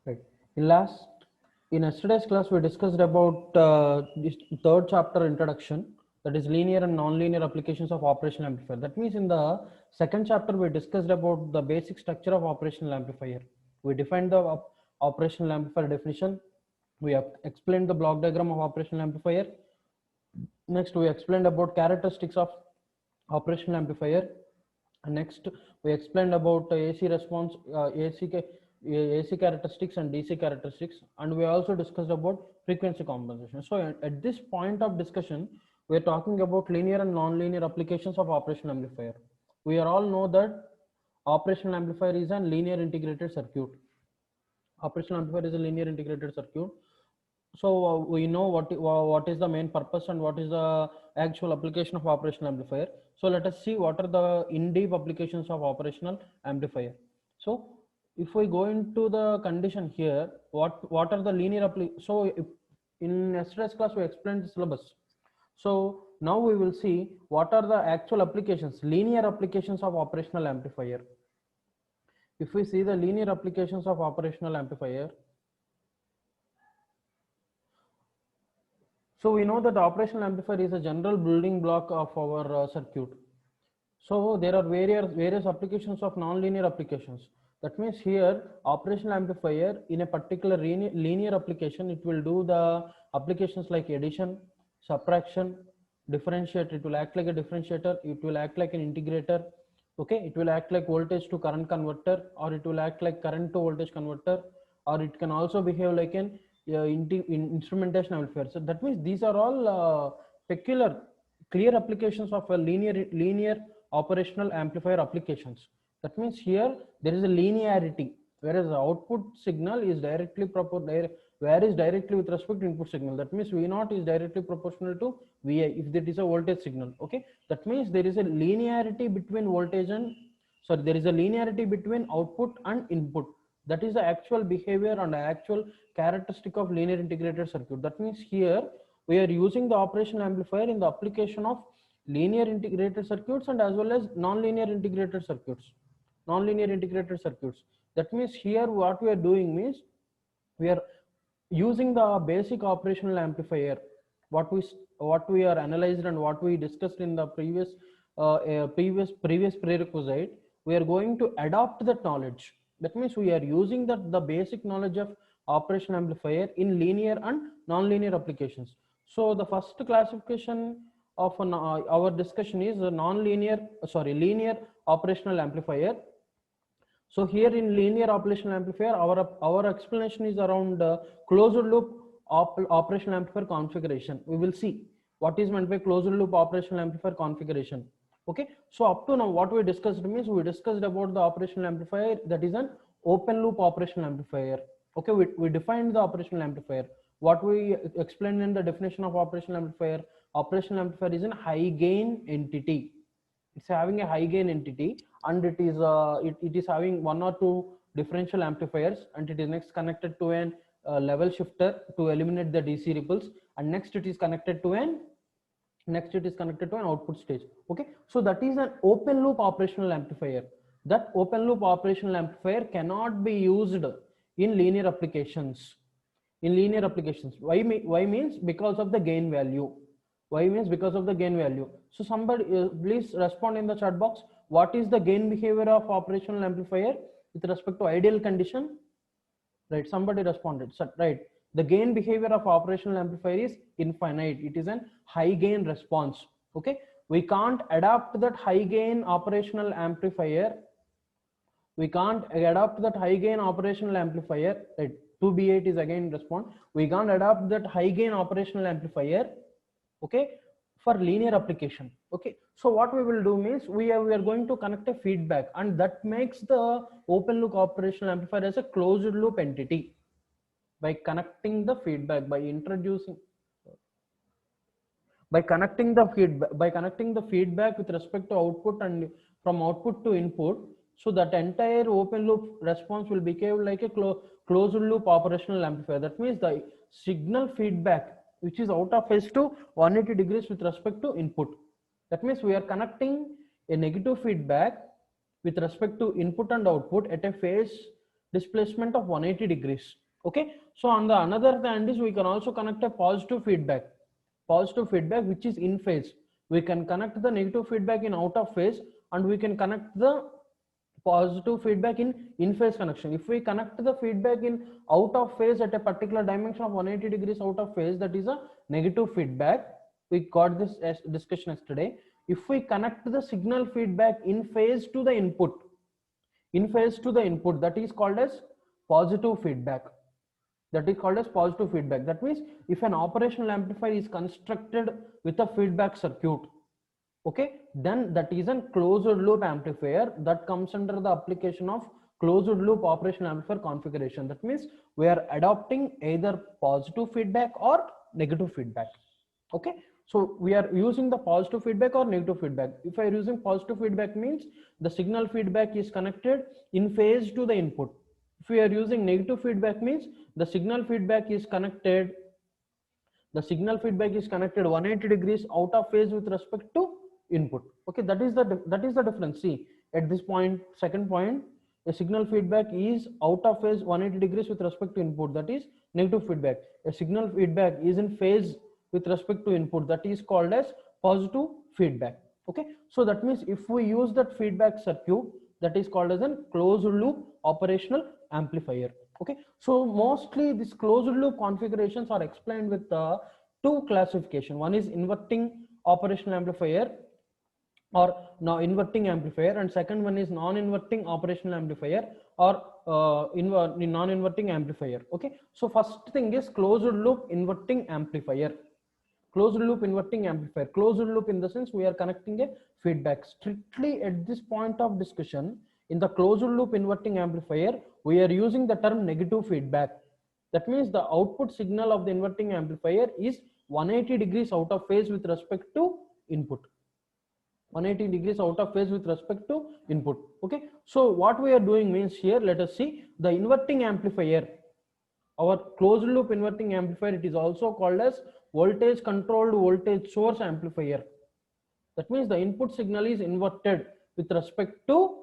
Right. In yesterday's class, we discussed about this third chapter introduction, that is linear and non-linear applications of operational amplifier. That means in the second chapter, we discussed about the basic structure of operational amplifier. We defined the operational amplifier definition. We have explained the block diagram of operational amplifier. Next, we explained about characteristics of operational amplifier. Next, we explained about AC response, AC characteristics and DC characteristics, and we also discussed about frequency compensation. So, at this point of discussion, we are talking about linear and non-linear applications of operational amplifier. We are all know that operational amplifier is a linear integrated circuit. Operational amplifier is a linear integrated circuit. So we know what is the main purpose and what is the actual application of operational amplifier. So let us see what are the in-depth applications of operational amplifier. So if we go into the condition here, what are the linear so in yesterday's class we explained the syllabus. So now we will see what are the actual applications, linear applications of operational amplifier. If we see the linear applications of operational amplifier, so we know that operational amplifier is a general building block of our circuit. So there are various applications of non-linear applications. That means here operational amplifier in a particular linear application, it will do the applications like addition, subtraction, differentiate. It will act like a differentiator. It will act like an integrator. Okay, it will act like voltage to current converter, or it will act like current to voltage converter, or it can also behave like an instrumentation amplifier. So that means these are all peculiar, clear applications of a linear operational amplifier applications. That means here there is a linearity, whereas the output signal is varies directly with respect to input signal. That means V naught is directly proportional to Vi if that is a voltage signal. Okay, that means there is a linearity between voltage and there is a linearity between output and input. That is the actual behavior and actual characteristic of linear integrated circuit. That means here we are using the operational amplifier in the application of linear integrated circuits and as well as non-linear integrated circuits. Non-linear integrated circuits. That means here what we are doing means we are using the basic operational amplifier. What we are analyzed and what we discussed in the previous prerequisite, we are going to adopt that knowledge. That means we are using the basic knowledge of operational amplifier in linear and non-linear applications. So the first classification of our discussion is a linear operational amplifier. So here in linear operational amplifier, our explanation is around closed loop operational amplifier configuration. We will see what is meant by closed loop operational amplifier configuration. Okay, so up to now what we discussed means we discussed about the operational amplifier that is an open loop operational amplifier. Okay, we defined the operational amplifier. What we explained in the definition of operational amplifier is a high gain entity. It's having a high gain entity and it is having one or two differential amplifiers, and it is next connected to an level shifter to eliminate the DC ripples, and next it is connected to an output stage. Okay, so that is an open loop operational amplifier. That open loop operational amplifier cannot be used in linear applications. Why means because of the gain value. Why means because of the gain value. So somebody please respond in the chat box. What is the gain behavior of operational amplifier with respect to ideal condition? Right, somebody responded. So, right, the gain behavior of operational amplifier is infinite. It is an high gain response. Okay, we can't adapt that high gain operational amplifier. We can't adapt that high gain operational amplifier. Right, 2B8 is again respond. We can't adapt that high gain operational amplifier. Okay, for linear application. Okay, so what we will do means we are going to connect a feedback, and that makes the open loop operational amplifier as a closed loop entity by connecting the feedback, by connecting the feedback with respect to output and from output to input. So that entire open loop response will behave like a closed loop operational amplifier. That means the signal feedback which is out of phase to 180 degrees with respect to input. That means we are connecting a negative feedback with respect to input and output at a phase displacement of 180 degrees. Okay, so on the another hand is we can also connect a positive feedback which is in phase. We can connect the negative feedback in out of phase, and we can connect the positive feedback in phase connection. If we connect the feedback in out of phase at a particular dimension of 180 degrees out of phase, that is a negative feedback. We got this as discussion yesterday. If we connect the signal feedback in phase to the input, that is called as positive feedback. That means if an operational amplifier is constructed with a feedback circuit, okay, then that is a closed loop amplifier that comes under the application of closed loop operational amplifier configuration. That means we are adopting either positive feedback or negative feedback. Okay, so we are using the positive feedback or negative feedback. If I are using positive feedback, means the signal feedback is connected in phase to the input. If we are using negative feedback, means the signal feedback is connected 180 degrees out of phase with respect to input. Okay, that is the difference. See, at this point, second point, a signal feedback is out of phase 180 degrees with respect to input, that is negative feedback. A signal feedback is in phase with respect to input, that is called as positive feedback. Okay, so that means if we use that feedback circuit, that is called as a closed loop operational amplifier. Okay, so mostly these closed loop configurations are explained with two classification. One is inverting operational amplifier or inverting amplifier, and second one is non-inverting operational amplifier or non-inverting amplifier. Okay, so first thing is closed loop inverting amplifier. Closed loop inverting amplifier. Closed loop in the sense we are connecting a feedback. Strictly at this point of discussion, in the closed loop inverting amplifier, we are using the term negative feedback. That means the output signal of the inverting amplifier is 180 degrees out of phase with respect to input. 180 degrees out of phase with respect to input. Okay, so what we are doing means, here let us see the inverting amplifier. Our closed loop inverting amplifier, it is also called as voltage controlled voltage source amplifier. That means the input signal is inverted with respect to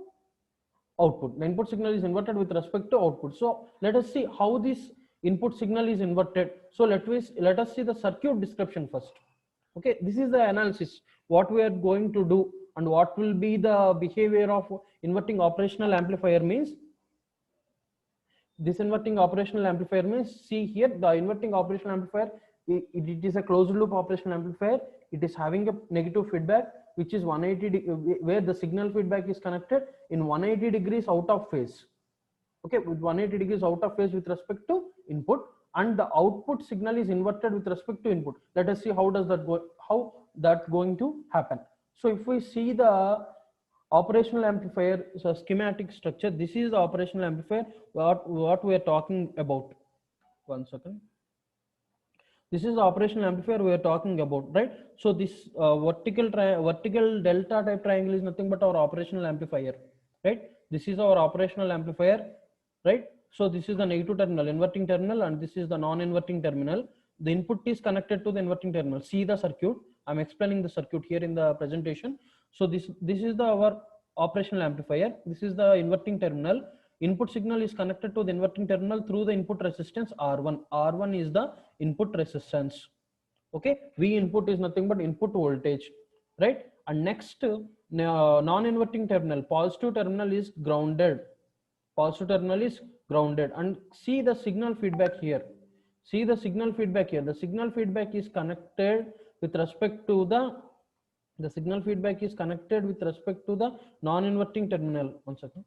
output. The input signal is inverted with respect to output. So let us see how this input signal is inverted. So let us see the circuit description first. Okay, this is the analysis what we are going to do, and what will be the behavior of inverting operational amplifier means. This inverting operational amplifier means, see here, the inverting operational amplifier, it is a closed loop operational amplifier. It is having a negative feedback which is 180 where the signal feedback is connected in 180 degrees out of phase. Okay, with 180 degrees out of phase with respect to input, and the output signal is inverted with respect to input. Let us see how does that go, how that going to happen. So if we see the operational amplifier schematic structure, this is the operational amplifier what we are talking about. One second. This is the operational amplifier we are talking about, right? So this vertical delta type triangle is nothing but our operational amplifier, right? This is our operational amplifier, right? So this is the negative terminal, inverting terminal, and this is the non-inverting terminal. The input is connected to the inverting terminal. See the circuit. I'm explaining the circuit here in the presentation. So this is our operational amplifier. This is the inverting terminal. Input signal is connected to the inverting terminal through the input resistance R1. R1 is the input resistance. Okay, V input is nothing but input voltage, right? And next, non-inverting terminal, positive terminal is grounded. Positive terminal is grounded, and see the signal feedback here. See the signal feedback here. The signal feedback is connected with respect to the signal feedback is connected with respect to the non-inverting terminal. One second.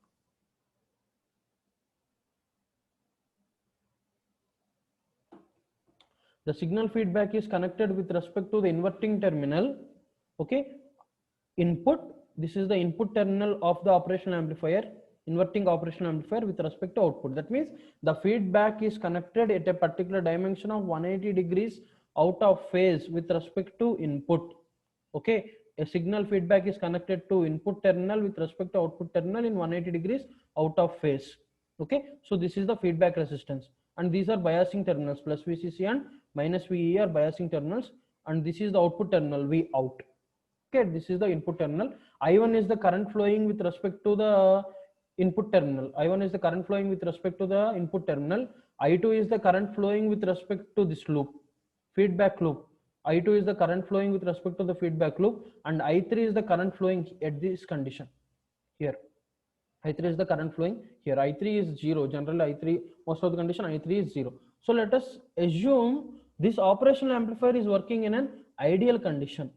The signal feedback is connected with respect to the inverting terminal. Okay, input. This is the input terminal of the operational amplifier, inverting operational amplifier with respect to output. That means the feedback is connected at a particular dimension of 180 degrees out of phase with respect to input. Okay, a signal feedback is connected to input terminal with respect to output terminal in 180 degrees out of phase. Okay, so this is the feedback resistance, and these are biasing terminals, plus VCC and minus VE are biasing terminals, and this is the output terminal, V out. Okay, this is the input terminal. I1 is the current flowing with respect to the input terminal. I1 is the current flowing with respect to the input terminal. I2 is the current flowing with respect to this loop, feedback loop. I2 is the current flowing with respect to the feedback loop, and I3 is the current flowing at this condition here. I3 is the current flowing here. I3 is 0. Generally, I3, most of the condition, I3 is 0. So let us assume this operational amplifier is working in an ideal condition.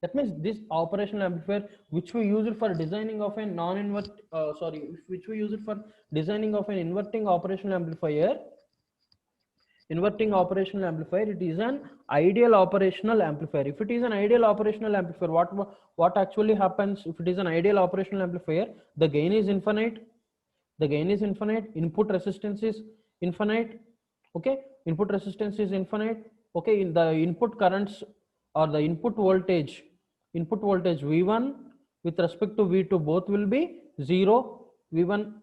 That means this operational amplifier, which we use it for designing of a which we use it for designing of an inverting operational amplifier, it is an ideal operational amplifier. If it is an ideal operational amplifier, what actually happens? If it is an ideal operational amplifier, the gain is infinite, input resistance is infinite, okay, input resistance is infinite, okay, in the input currents or the input voltage V1 with respect to V2 both will be 0. V1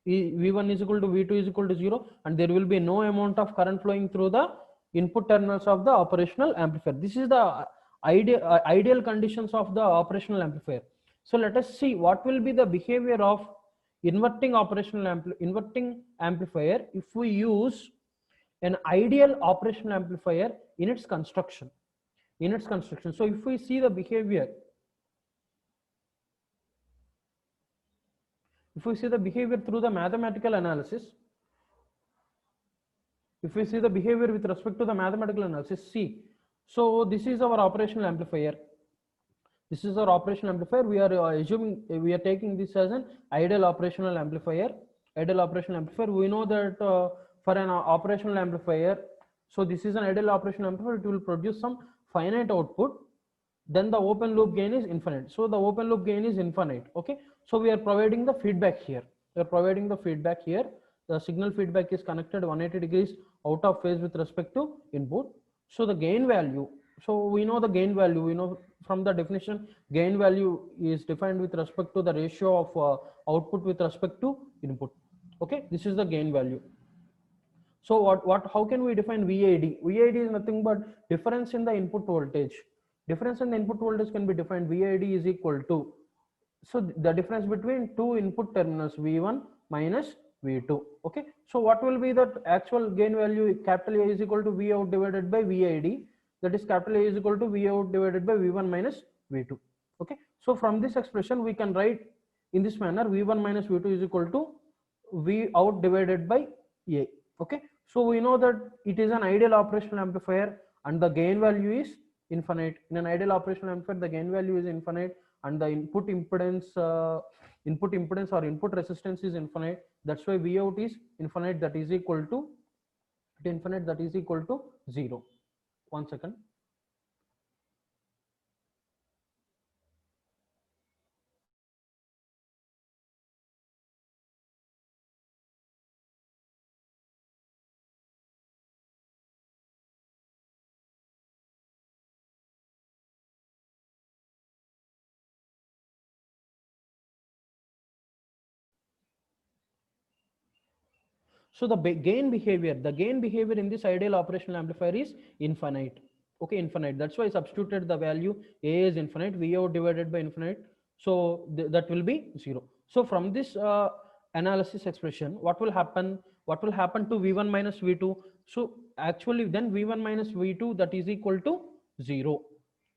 is equal to V2 is equal to 0, and there will be no amount of current flowing through the input terminals of the operational amplifier. This is the ideal conditions of the operational amplifier. So let us see what will be the behavior of inverting amplifier if we use an ideal operational amplifier in its construction. So if we see the behavior, through the mathematical analysis, if we see the behavior with respect to the mathematical analysis, see, so this is our operational amplifier. We are assuming, we are taking this as an ideal operational amplifier. We know that for an operational amplifier, so this is an ideal operational amplifier, it will produce some finite output. Then the open loop gain is infinite. So the open loop gain is infinite. Okay. So we are providing the feedback here. The signal feedback is connected 180 degrees out of phase with respect to input. So the gain value, so we know the gain value, we know from the definition, gain value is defined with respect to the ratio of output with respect to input. Okay, this is the gain value. So how can we define VID? VID is nothing but difference in the input voltage. Difference in the input voltage can be defined, VID is equal to, so the difference between two input terminals, V1 minus V2. Okay, so what will be the actual gain value? Capital A is equal to V out divided by VID, that is capital A is equal to V out divided by V1 minus V2. Okay, so from this expression we can write in this manner, V1 minus V2 is equal to V out divided by A. Okay, so we know that it is an ideal operational amplifier and the gain value is infinite. In an ideal operational amplifier, the gain value is infinite and the input impedance or input resistance is infinite. That's why V out is infinite, that is equal to 0. 1 second. So the gain behavior in this ideal operational amplifier is infinite. Okay, infinite. That's why I substituted the value A is infinite, V out divided by infinite. So that will be 0. So from this analysis expression, what will happen? What will happen to V1 minus V2? So actually then V1 minus V2, that is equal to 0.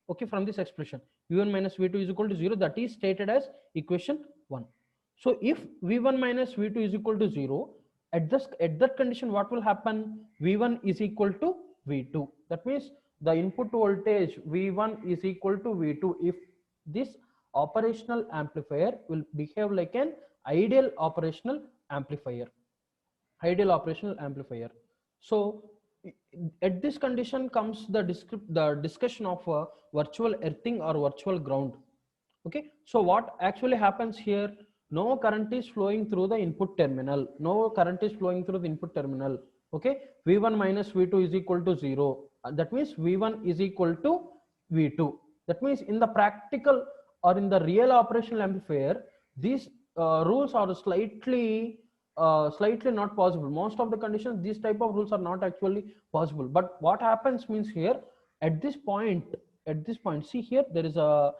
Okay, from this expression, V1 minus V2 is equal to 0, that is stated as equation 1. So if V1 minus V2 is equal to 0, at that condition, what will happen? V1 is equal to V2. That means the input voltage V1 is equal to V2 if this operational amplifier will behave like an ideal operational amplifier. So at this condition comes the discussion of virtual earthing or virtual ground. Okay, so what actually happens here? No current is flowing through the input terminal. Okay, V1 minus V2 is equal to 0. That means V1 is equal to V2. That means in the practical or in the real operational amplifier, these rules are slightly not possible. Most of the conditions, these type of rules are not actually possible. But what happens means here, at this point, see here, there is a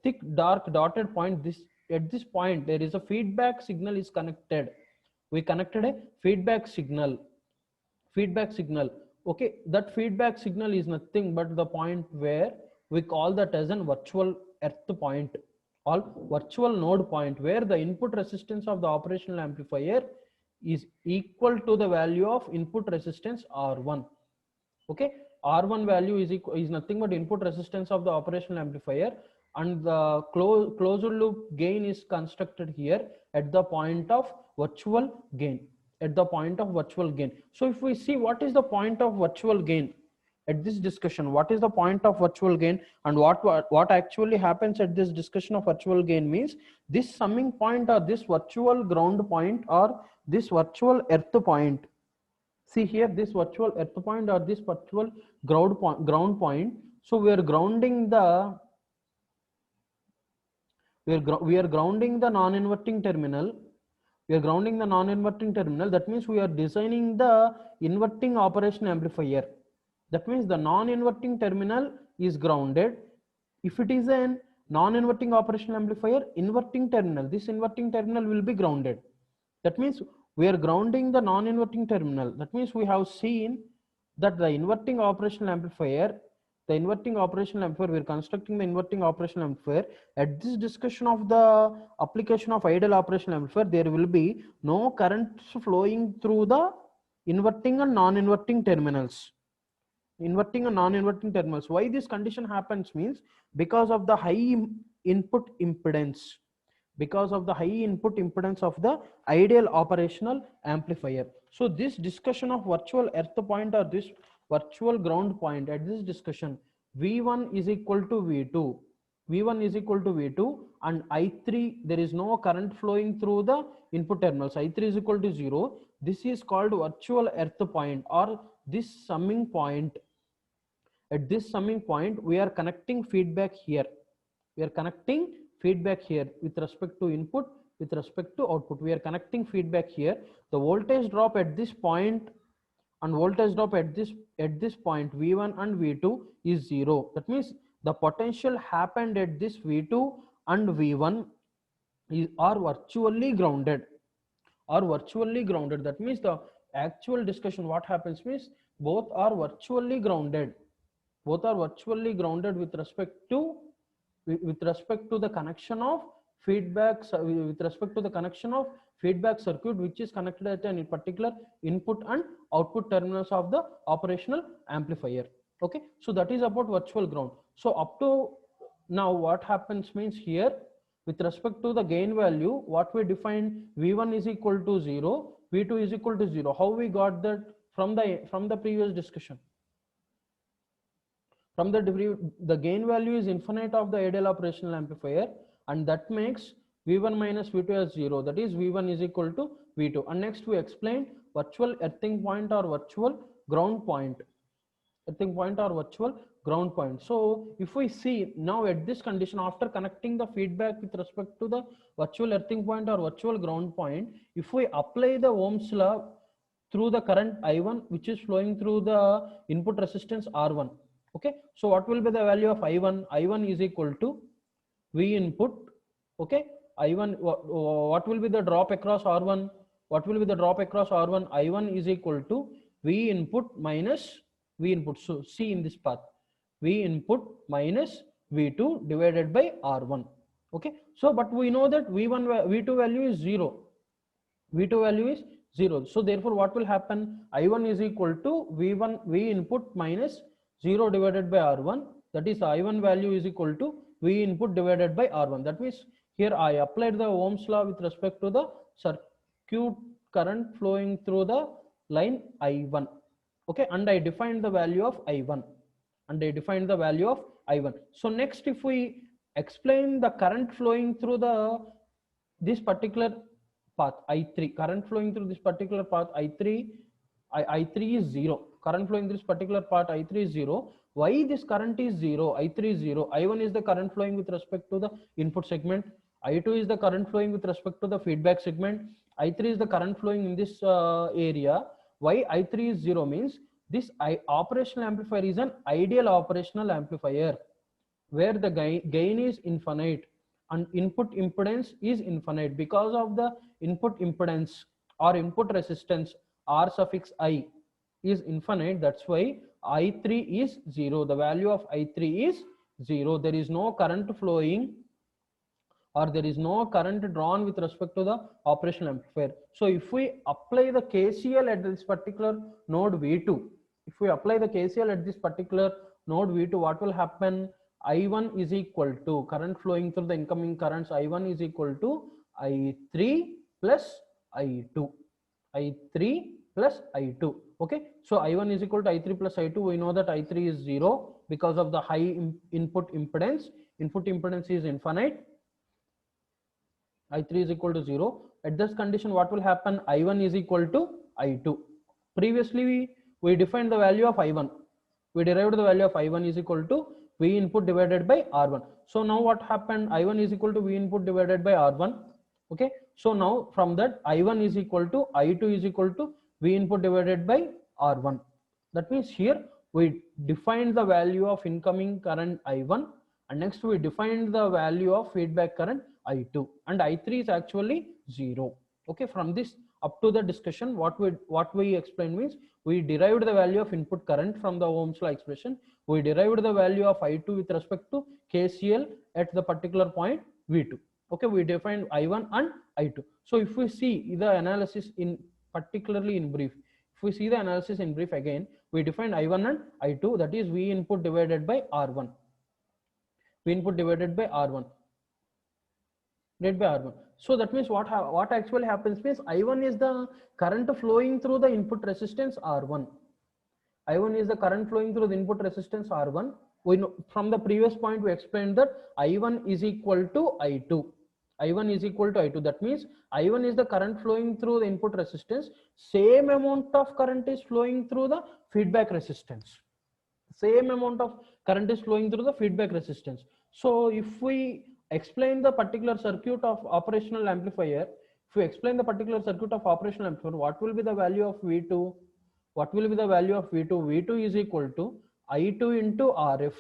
thick dark dotted point. at this point there is a feedback signal is connected. We connected a feedback signal. Okay, that feedback signal is nothing but the point where we call that as an virtual earth point or virtual node point, where the input resistance of the operational amplifier is equal to the value of input resistance R1. Okay, R1 value is nothing but input resistance of the operational amplifier, and the closed loop gain is constructed here at the point of virtual gain. So if we see what is the point of virtual gain at this discussion, what is the point of virtual gain, and what actually happens at this discussion of virtual gain means this summing point or this virtual ground point or this virtual earth point. See here, this virtual earth point or this virtual ground point. So we are grounding the non-inverting terminal. That means we are designing the inverting operation amplifier. That means the non-inverting terminal is grounded. If it is a non-inverting operational amplifier, this inverting terminal will be grounded. That means we are grounding the non-inverting terminal. That means we have seen that the inverting operational amplifier, we are constructing the inverting operational amplifier. At this discussion of the application of ideal operational amplifier, there will be no current flowing through the inverting and non-inverting terminals. Why this condition happens means because of the high input impedance. Of the ideal operational amplifier. So this discussion of virtual earth point or this virtual ground point, at this discussion V1 is equal to V2, and I3, there is no current flowing through the input terminals, I3 is equal to 0. This is called virtual earth point or this summing point. At this summing point we are connecting feedback here. With respect to input, with respect to output. We are connecting feedback here. The voltage drop at this point and voltage drop at this point V1 and V2 is 0. That means the potential happened at this V2 and V1 are virtually grounded. That means the actual discussion what happens means both are virtually grounded. With respect to the connection of feedback, circuit which is connected at a particular input and output terminals of the operational amplifier. Okay, so that is about virtual ground. So up to now what happens means here with respect to the gain value, what we defined, V1 is equal to 0, V2 is equal to 0. How we got that from the previous discussion? From the gain value is infinite of the ideal operational amplifier, and that makes V1 minus V2 as 0. That is V1 is equal to V2. And next we explained virtual earthing point or virtual ground point. So if we see now at this condition, after connecting the feedback with respect to the virtual earthing point or virtual ground point, if we apply the Ohm's law through the current I1 which is flowing through the input resistance R1. Okay, so what will be the value of I1? I1 is equal to V input. Okay, I1, what will be the drop across R1? I1 is equal to V input minus V input. So see in this path, V input minus V2 divided by R1. Okay, so but we know that V2 value is 0. So therefore what will happen? I1 is equal to V input minus 0 divided by R1. That is I1 value is equal to V input divided by R1. That means here I applied the Ohm's law with respect to the circuit current flowing through the line I1. Okay, and I defined the value of I1. So next, if we explain the current flowing through this particular path I3, I3 is 0. Current flowing this particular part I3 is 0. Why this current is 0? I3 is 0. I1 is the current flowing with respect to the input segment. I2 is the current flowing with respect to the feedback segment. I3 is the current flowing in this area. Why I3 is 0 means this operational amplifier is an ideal operational amplifier where the gain is infinite and input impedance is infinite. Because of the input impedance or input resistance R suffix I is infinite, that's why I3 is 0. The value of I3 is 0. There is no current flowing or there is no current drawn with respect to the operational amplifier. So if we apply the KCL at this particular node V2, if we apply the KCL at this particular node V2, what will happen? I1 is equal to current flowing through the incoming currents. I1 is equal to I3 plus I2. I3 plus I2. Okay, so I1 is equal to I3 plus I2. We know that I3 is 0 because of the high input impedance. Input impedance is infinite. I3 is equal to 0. At this condition, what will happen? I1 is equal to I2. Previously, we defined the value of I1. We derived the value of I1 is equal to V input divided by R1. So now what happened? I1 is equal to V input divided by R1. Okay. So now from that, I1 is equal to I2 is equal to V input divided by R1. That means here we defined the value of incoming current I1, and next we defined the value of feedback current I2, and I3 is actually 0. Okay, from this up to the discussion, what we explained means we derived the value of input current from the Ohm's law expression. We derived the value of I2 with respect to KCL at the particular point V2. Okay, we defined I1 and I2. So if we see the analysis in particularly in brief, if we see the analysis in brief again, we defined I1 and I2, that is V input divided by R1. V input divided by R1. So that means what actually happens means I1 is the current flowing through the input resistance R1. I1 is the current flowing through the input resistance R1. We know from the previous point we explained that I1 is equal to I2. I1 is equal to I2. That means I1 is the current flowing through the input resistance. Same amount of current is flowing through the feedback resistance. Same amount of current is flowing through the feedback resistance. So if we explain the particular circuit of operational amplifier, what will be the value of V2? What will be the value of V2? V2 is equal to I2 into RF.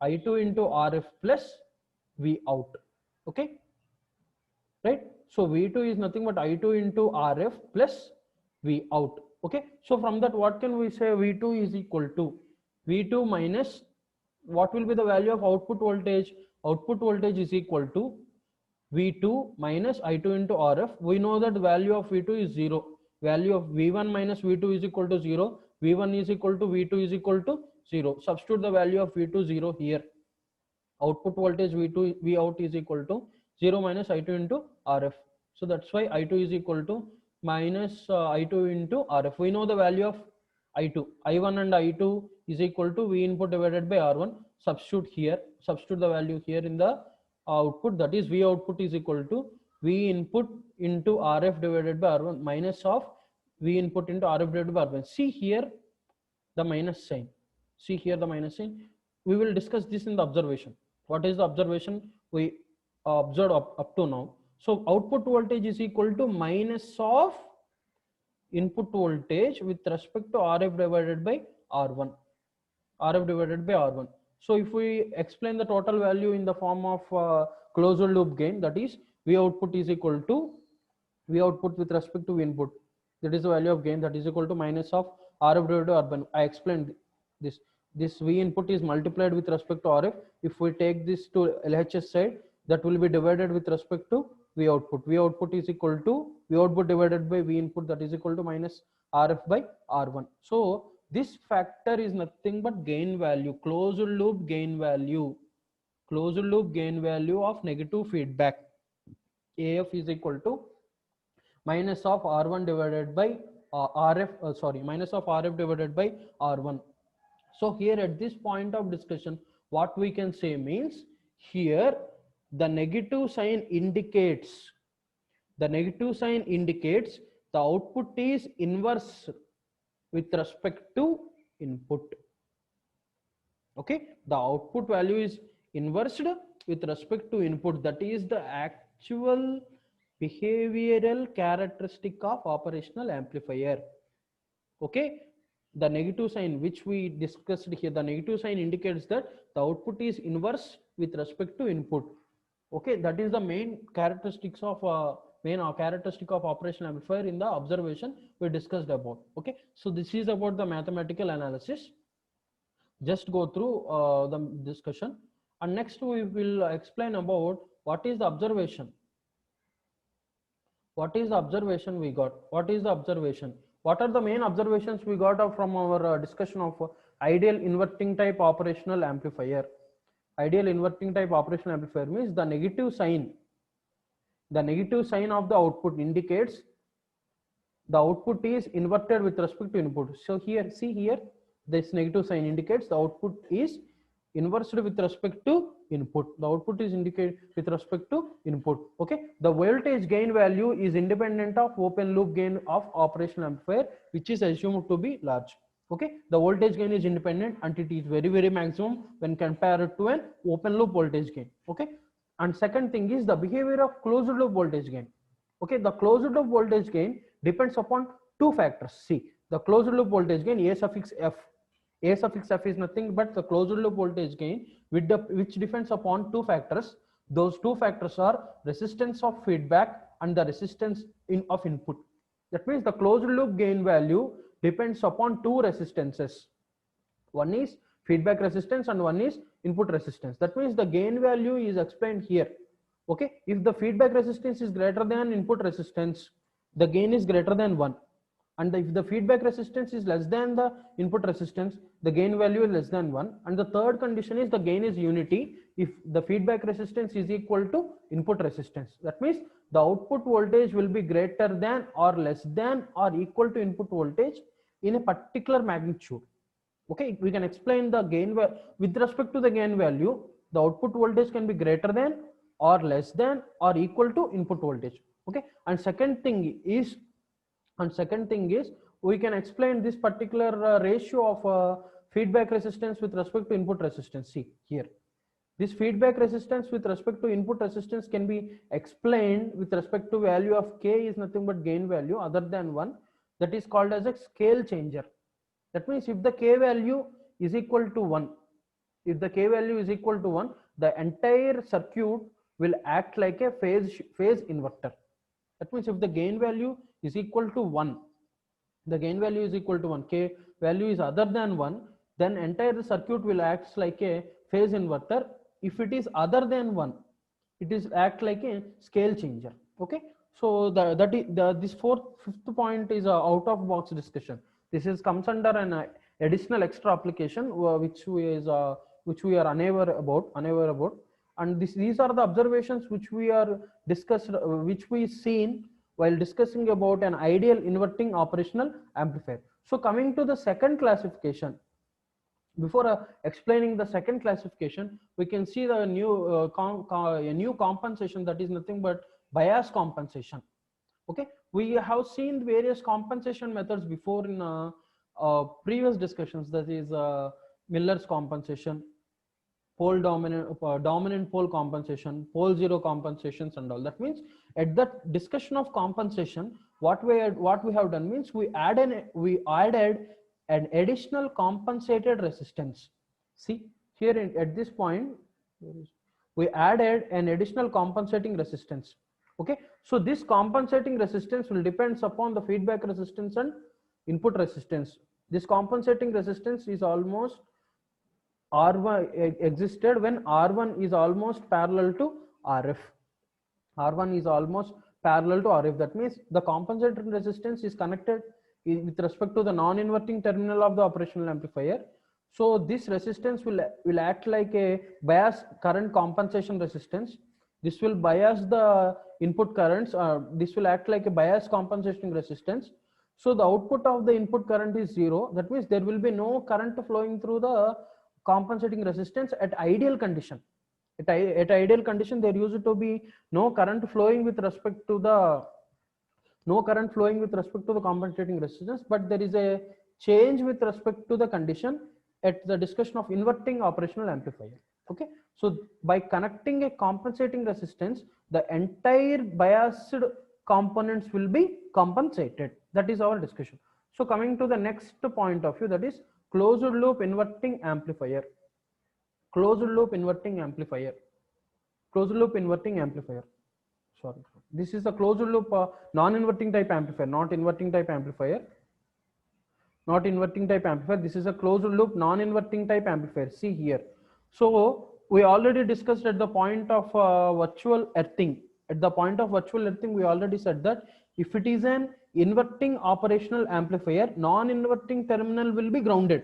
I2 into RF plus V out. Okay, right? So V2 is nothing but I2 into RF plus V out. Okay, so from that what can we say? V2 is equal to V2 minus, what will be the value of output voltage? Output voltage is equal to V2 minus I2 into RF. We know that the value of V2 is 0. Value of V1 minus V2 is equal to 0. V1 is equal to V2 is equal to 0. Substitute the value of V2 0 here. Output voltage V2 V out is equal to 0 minus I2 into RF. So that's why I2 is equal to minus I2 into RF. We know the value of I2. I1 and I2 is equal to V input divided by R1. Substitute here. Substitute the value here in the output. That is V output is equal to V input into RF divided by R1 minus of V input into RF divided by R1. See here the minus sign. See here the minus sign. We will discuss this in the observation. What is the observation we observed up to now? So output voltage is equal to minus of input voltage with respect to RF divided by R1. RF divided by R1. So if we explain the total value in the form of closed loop gain, that is V output is equal to V output with respect to V input. That is the value of gain, that is equal to minus of RF divided by R1. I explained this. This V input is multiplied with respect to RF. If we take this to LHS side, that will be divided with respect to V output. V output is equal to V output divided by V input, that is equal to minus RF by R1. So this factor is nothing but gain value, closed loop gain value of negative feedback. AF is equal to minus of R1 divided by minus of RF divided by R1. So here at this point of discussion, what we can say means here the negative sign indicates the output is inverse with respect to input. Okay, the output value is inversed with respect to input. That is the actual behavioral characteristic of operational amplifier. Okay, the negative sign which we discussed here, the negative sign indicates that the output is inverse with respect to input. Okay, that is the main characteristics of characteristic of operational amplifier in the observation we discussed about. Okay, so this is about the mathematical analysis. Just go through the discussion, and next we will explain about what is the observation. What is the observation we got? What is the observation? What are the main observations we got from our discussion of ideal inverting type operational amplifier? Ideal inverting type operational amplifier means the negative sign of the output indicates the output is inverted with respect to input. So here, see here, this negative sign indicates the output is inversed with respect to input. The output is indicated with respect to input. Okay, the voltage gain value is independent of open loop gain of operational amplifier, which is assumed to be large. Okay, the voltage gain is independent and it is very maximum when compared to an open loop voltage gain. Okay, and second thing is the behavior of closed loop voltage gain. Okay, the closed loop voltage gain depends upon two factors. See, the closed loop voltage gain A suffix F. A suffix F is nothing but the closed loop voltage gain which depends upon two factors. Those two factors are resistance of feedback and the resistance of input. That means the closed loop gain value depends upon two resistances. One is feedback resistance and one is input resistance. That means the gain value is explained here. Okay, if the feedback resistance is greater than input resistance, the gain is greater than 1, and if the feedback resistance is less than the input resistance, the gain value is less than 1. And the third condition is the gain is unity if the feedback resistance is equal to input resistance. That means the output voltage will be greater than or less than or equal to input voltage in a particular magnitude. Okay, we can explain the gain with respect to the gain value. The output voltage can be greater than or less than or equal to input voltage. Okay, and second thing is we can explain this particular ratio of feedback resistance with respect to input resistance. See here, this feedback resistance with respect to input resistance can be explained with respect to value of K is nothing but gain value other than 1, that is called as a scale changer. That means if the K value is equal to 1, the entire circuit will act like a phase inverter. That means if the gain value is equal to 1, K value is other than 1, then entire circuit will act like a phase inverter. If it is other than 1, it is act like a scale changer. Okay, so this fifth point is a out of box discussion. This is comes under an additional extra application which we are unaware about, and these are the observations which we seen while discussing about an ideal inverting operational amplifier. So coming to the second classification, before explaining the second classification, we can see the new new compensation, that is nothing but bias compensation. Okay, we have seen various compensation methods before in previous discussions, that is Miller's compensation, pole dominant pole compensation, pole zero compensations and all. That means at that discussion of compensation, what we have done means we added an additional compensated resistance. See here at this point, we added an additional compensating resistance. Okay, so this compensating resistance will depends upon the feedback resistance and input resistance. This compensating resistance is almost R1 existed when R1 is almost parallel to RF. R1 is almost parallel to RF. That means the compensating resistance is connected with respect to the non-inverting terminal of the operational amplifier. So this resistance will act like a bias current compensation resistance. This will bias the input currents. This will act like a bias compensation resistance. So the output of the input current is 0. That means there will be no current flowing through the compensating resistance at ideal condition. At ideal condition, there used to be no current flowing with respect to the compensating resistance, but there is a change with respect to the condition at the discussion of inverting operational amplifier. Okay, so by connecting a compensating resistance, the entire biased components will be compensated. That is our discussion. So coming to the next point of view, that is closed loop inverting amplifier. Closed loop inverting amplifier. closed loop inverting amplifier. Sorry, this is the closed loop non-inverting type amplifier, not inverting type amplifier. Not inverting type amplifier. This is a closed loop non-inverting type amplifier. See here. So we already discussed at the point of virtual earthing. At the point of virtual earthing, we already said that if it is an inverting operational amplifier, non-inverting terminal will be grounded.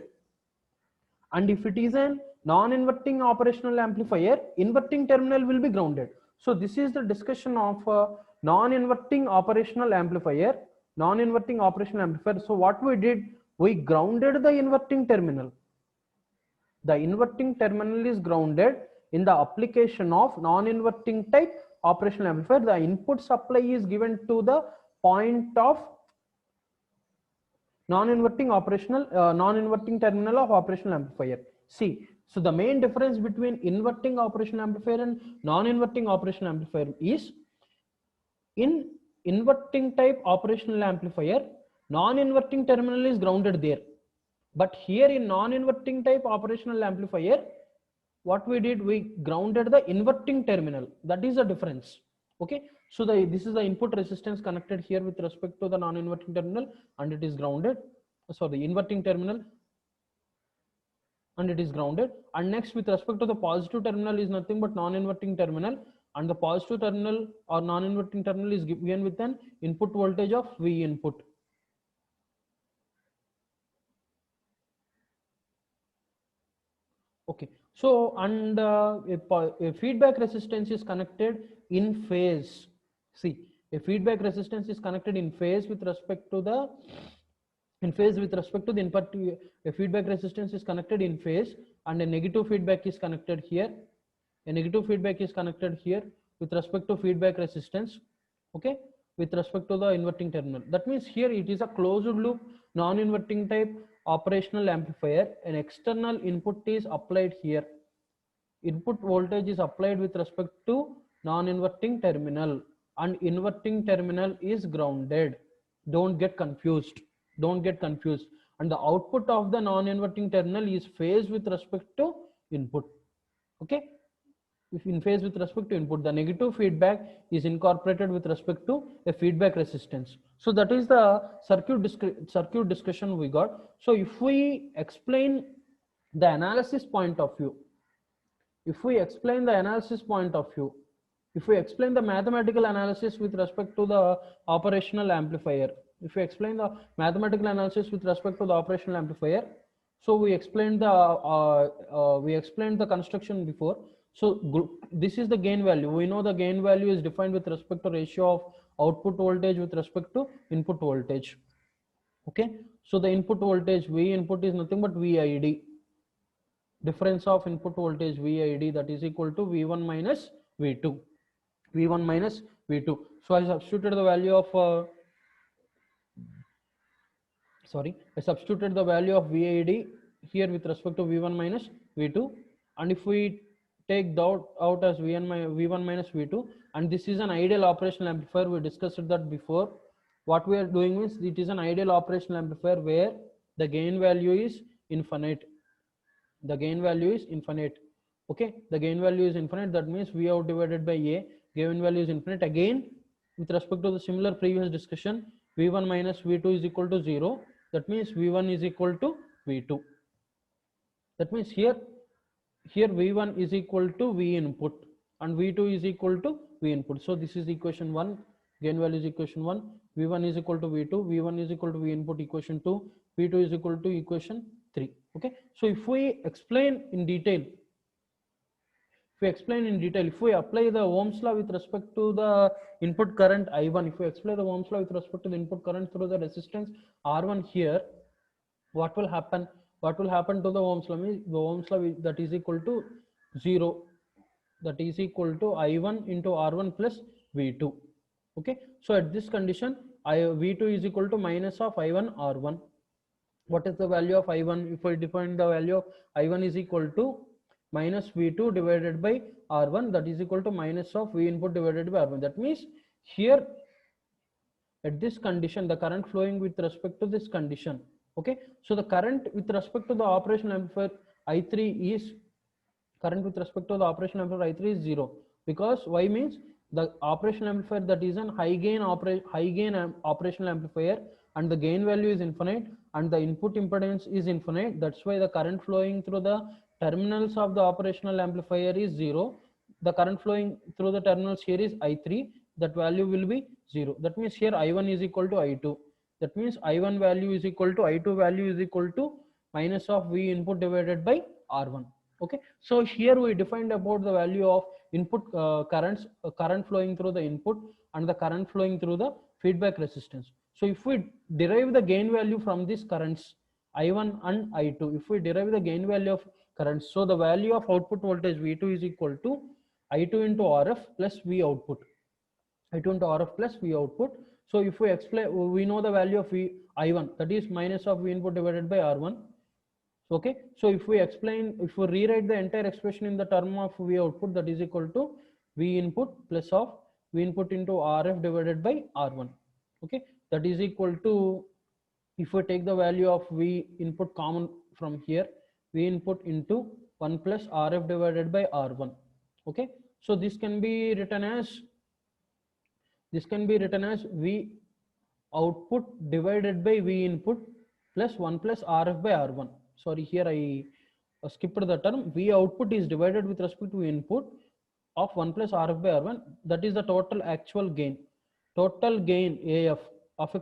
And if it is an non-inverting operational amplifier, inverting terminal will be grounded. So this is the discussion of non-inverting operational amplifier. Non-inverting operational amplifier. So what we did, we grounded the inverting terminal. The inverting terminal is grounded in the application of non-inverting type operational amplifier. The input supply is given to the point of non-inverting operational non-inverting terminal of operational amplifier. See, so the main difference between inverting operational amplifier and non-inverting operational amplifier is, in inverting type operational amplifier, non-inverting terminal is grounded there. But here in non-inverting type operational amplifier, what we did, we grounded the inverting terminal. That is the difference. Okay, so this is the input resistance connected here with respect to the non-inverting terminal, and it is grounded. So the inverting terminal, and it is grounded. And next, with respect to the positive terminal, is nothing but non-inverting terminal, and the positive terminal or non-inverting terminal is given with an input voltage of V input. Okay, so and a feedback resistance is connected in phase. See, a feedback resistance is connected in phase with respect to the input. A feedback resistance is connected in phase, and a negative feedback is connected here. A negative feedback is connected here with respect to feedback resistance. Okay, with respect to the inverting terminal. That means here it is a closed loop non-inverting type operational amplifier. An external input is applied here. Input voltage is applied with respect to non-inverting terminal, and inverting terminal is grounded. Don't get confused. Don't get confused. And the output of the non-inverting terminal is phased with respect to input. Okay. If in phase with respect to input, the negative feedback is incorporated with respect to a feedback resistance. So that is the circuit discussion we got. So if we explain the analysis point of view, if we explain the mathematical analysis with respect to the operational amplifier, so we explained the construction before. So this is the gain value. We know the gain value is defined with respect to ratio of output voltage with respect to input voltage. Okay, so the input voltage V input is nothing but VID. Difference of input voltage VID, that is equal to V1 minus V2. V1 minus V2. So I substituted the value of I substituted the value of VID here with respect to V1 minus V2, and if we take that out as V1 minus V2, and this is an ideal operational amplifier, we discussed that before. What we are doing means, it is an ideal operational amplifier where the gain value is infinite. The gain value is infinite. Okay, the gain value is infinite. That means V out divided by A, gain value is infinite. Again, with respect to the similar previous discussion, V1 minus V2 is equal to 0. That means V1 is equal to V2. That means here V1 is equal to V input, and V2 is equal to V input. So this is equation 1. Gain value is equation 1. V1 is equal to V2. V1 is equal to V input, equation 2. V2 is equal to equation 3. Okay. So if we explain in detail, if we apply the Ohm's law with respect to the input current I1, if we apply the Ohm's law with respect to the input current through the resistance R1 here, what will happen? What will happen to the Ohm's law? Means the Ohm's law, that is equal to 0. That is equal to I1 into R1 plus V2. Okay. So at this condition, V2 is equal to minus of I1 R1. What is the value of I1? If I define the value of I1 is equal to minus V2 divided by R1, that is equal to minus of V input divided by R1. That means here at this condition, the current flowing with respect to this condition. Okay, so the current with respect to the operational amplifier I3 is 0. because why means the operational amplifier that is an operational amplifier, and the gain value is infinite and the input impedance is infinite. That's why the current flowing through the terminals of the operational amplifier is 0. The current flowing through the terminals here is I3, that value will be 0. That means here I1 is equal to I2. That means I1 value is equal to I2 value is equal to minus of V input divided by R1. Okay, so here we defined about the value of input current flowing through the input and the current flowing through the feedback resistance. So if we derive the gain value from these currents I1 and I2, if we derive the gain value of currents, so the value of output voltage V2 is equal to I2 into RF plus V output. I2 into RF plus V output. So if we explain, we know the value of I1, that is minus of V input divided by R1. Okay, so if we rewrite the entire expression in the term of V output, that is equal to V input plus of V input into RF divided by R1. Okay, that is equal to, if we take the value of V input common from here, V input into 1 plus RF divided by R1. Okay, so this can be written as V output divided by V input plus 1 plus RF by R1. Sorry, here I skipped the term. V output is divided with respect to input of 1 plus RF by R1. That is the total actual gain. Total gain AF of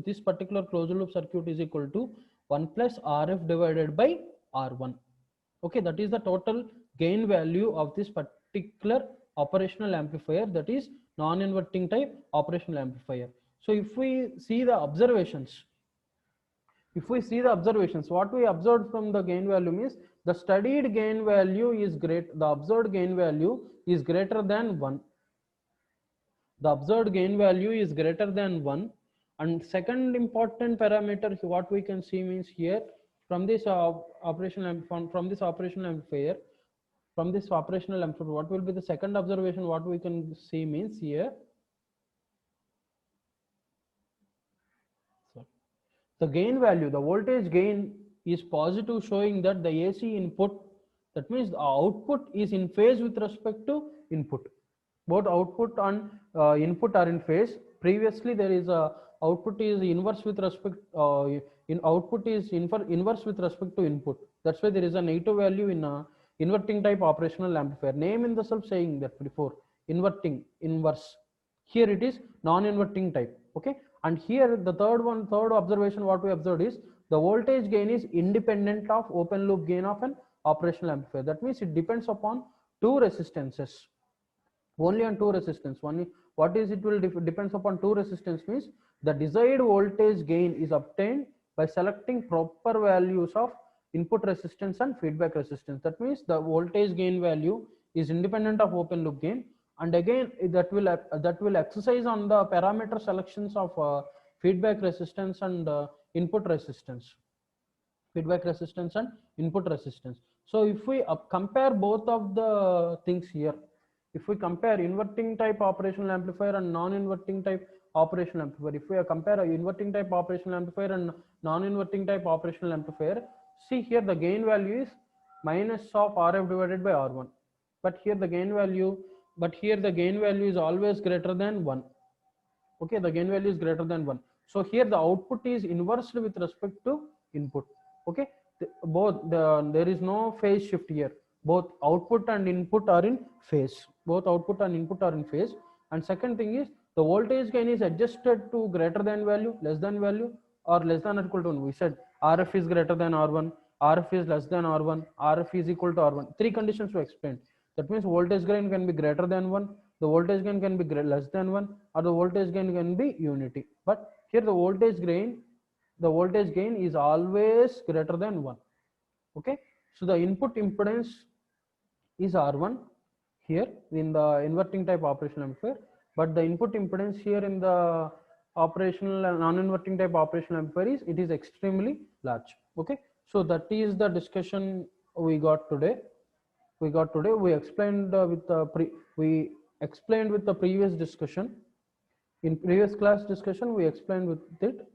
this particular closed loop circuit is equal to 1 plus RF divided by R1. Okay, that is the total gain value of this particular operational amplifier, that is non-inverting type operational amplifier. So if we see the observations, what we observed from the gain value means the studied gain value is the observed gain value is greater than 1. The observed gain value is greater than 1. And second important parameter what we can see means here from this operational amplifier, what will be the second observation what we can see means here the gain value, the voltage gain is positive, showing that the AC input, that means the output is in phase with respect to input. Both output and input are in phase. Previously there is a output is inverse with respect inverse with respect to input. That's why there is a negative value in a inverting type operational amplifier. Name in the self saying that before, inverting, inverse. Here it is non-inverting type. Okay, and here the third observation what we observed is the voltage gain is independent of open loop gain of an operational amplifier. That means it depends upon two resistances, only on two resistance. One, what is it will depends upon two resistance means the desired voltage gain is obtained by selecting proper values of input resistance and feedback resistance. That means the voltage gain value is independent of open loop gain, and again that will exercise on the parameter selections of feedback resistance and input resistance, and input resistance. So if we compare both of the things here, if we compare inverting type operational amplifier and non-inverting type operational amplifier, if we compare a inverting type operational amplifier and non-inverting type operational amplifier, see here the gain value is minus of RF divided by R1, but here the gain value is always greater than 1. Okay, the gain value is greater than 1. So here the output is inversely with respect to input. Okay, there is no phase shift here. Both output and input are in phase. And second thing is the voltage gain is adjusted to greater than value, less than value, or less than or equal to 1. We said RF is greater than R1, RF is less than R1, RF is equal to R1. Three conditions we explained. That means voltage gain can be greater than 1, the voltage gain can be less than 1, or the voltage gain can be unity. But here the voltage gain is always greater than 1. Okay, so the input impedance is R1 here in the inverting type operational amplifier, but the input impedance here in the operational non-inverting type operational amplifier is extremely large. Okay, so that is the discussion we got today. We explained with the previous discussion. In previous class discussion we explained with it.